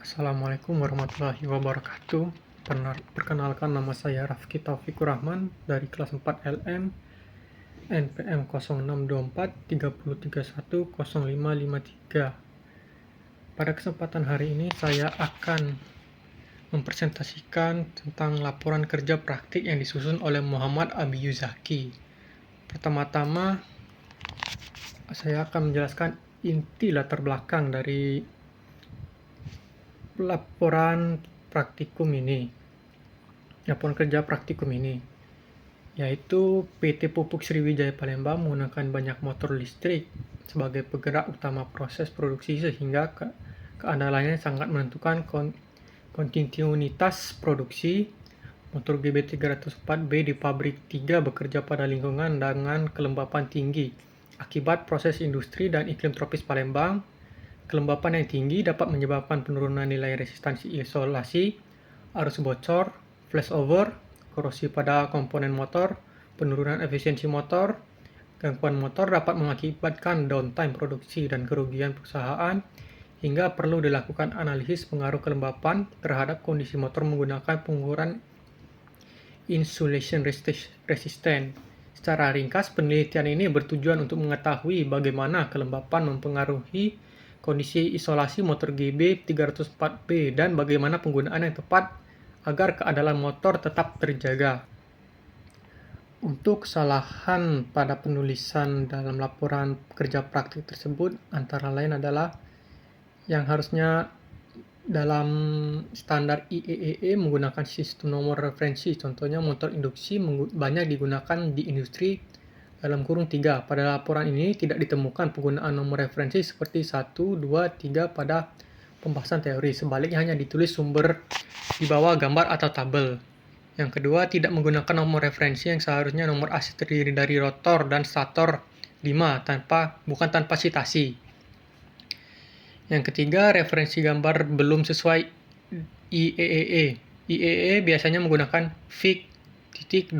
Assalamualaikum warahmatullahi wabarakatuh. Perkenalkan, nama saya Rafki Taufikur Rahman dari kelas 4 LM NPM 0624 3031 0553. Pada kesempatan hari ini saya akan mempresentasikan tentang laporan kerja praktik yang disusun oleh Muhammad Abiyuzaki. Pertama-tama saya akan menjelaskan inti latar belakang dari laporan kerja praktikum ini, yaitu PT Pupuk Sriwijaya Palembang menggunakan banyak motor listrik sebagai penggerak utama proses produksi, sehingga keandalannya sangat menentukan kontinuitas produksi. Motor GB304B di pabrik 3 bekerja pada lingkungan dengan kelembapan tinggi. Akibat proses industri dan iklim tropis Palembang, kelembapan yang tinggi dapat menyebabkan penurunan nilai resistansi isolasi, arus bocor, flashover, korosi pada komponen motor, penurunan efisiensi motor. Gangguan motor dapat mengakibatkan downtime produksi dan kerugian perusahaan, hingga perlu dilakukan analisis pengaruh kelembapan terhadap kondisi motor menggunakan pengukuran insulation resistant. Secara ringkas, penelitian ini bertujuan untuk mengetahui bagaimana kelembapan mempengaruhi kondisi isolasi motor GB304B dan bagaimana penggunaan yang tepat agar keandalan motor tetap terjaga. Untuk kesalahan pada penulisan dalam laporan kerja praktik tersebut antara lain adalah yang harusnya dalam standar IEEE menggunakan sistem nomor referensi. Contohnya motor induksi banyak digunakan di industri (3). Pada laporan ini tidak ditemukan penggunaan nomor referensi seperti 1, 2, 3 pada pembahasan teori. Sebaliknya hanya ditulis sumber di bawah gambar atau tabel. Yang kedua, tidak menggunakan nomor referensi yang seharusnya nomor asli terdiri dari rotor dan stator 5 bukan tanpa sitasi. Yang ketiga, referensi gambar belum sesuai IEEE. IEEE biasanya menggunakan Fig.2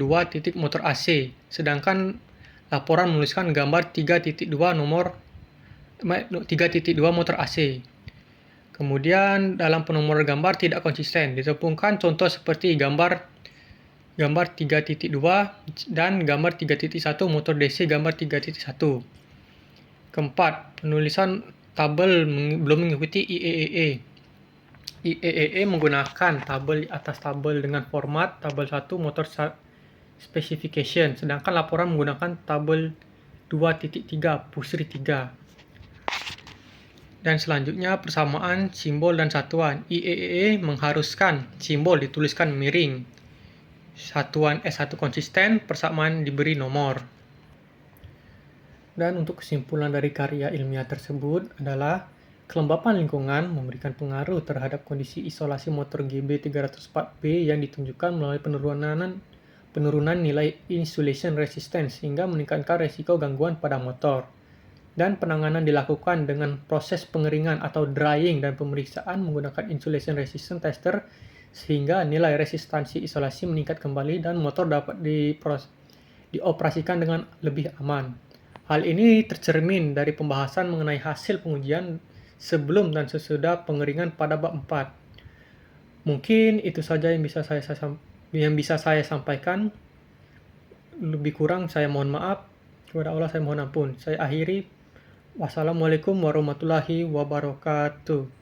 motor AC, sedangkan laporan menuliskan gambar 3.2 motor AC. Kemudian dalam penomoran gambar tidak konsisten, ditemukan contoh seperti gambar 3.2 dan gambar 3.1 motor DC gambar 3.1. Keempat, penulisan tabel belum mengikuti IEEE. IEEE menggunakan tabel di atas tabel dengan format tabel 1 motor specification, sedangkan laporan menggunakan tabel 2.3 pusri 3. Dan selanjutnya, persamaan simbol dan satuan. IEEE mengharuskan simbol dituliskan miring, satuan S1 konsisten, persamaan diberi nomor. Dan untuk kesimpulan dari karya ilmiah tersebut adalah kelembapan lingkungan memberikan pengaruh terhadap kondisi isolasi motor GB304B yang ditunjukkan melalui penurunan nilai insulation resistance hingga meningkatkan resiko gangguan pada motor. Dan penanganan dilakukan dengan proses pengeringan atau drying dan pemeriksaan menggunakan insulation resistance tester sehingga nilai resistansi isolasi meningkat kembali dan motor dapat dioperasikan dengan lebih aman. Hal ini tercermin dari pembahasan mengenai hasil pengujian sebelum dan sesudah pengeringan pada bab 4. Mungkin itu saja yang bisa saya sampaikan. Lebih kurang saya mohon maaf. Kepada Allah saya mohon ampun. Saya akhiri. Wassalamualaikum warahmatullahi wabarakatuh.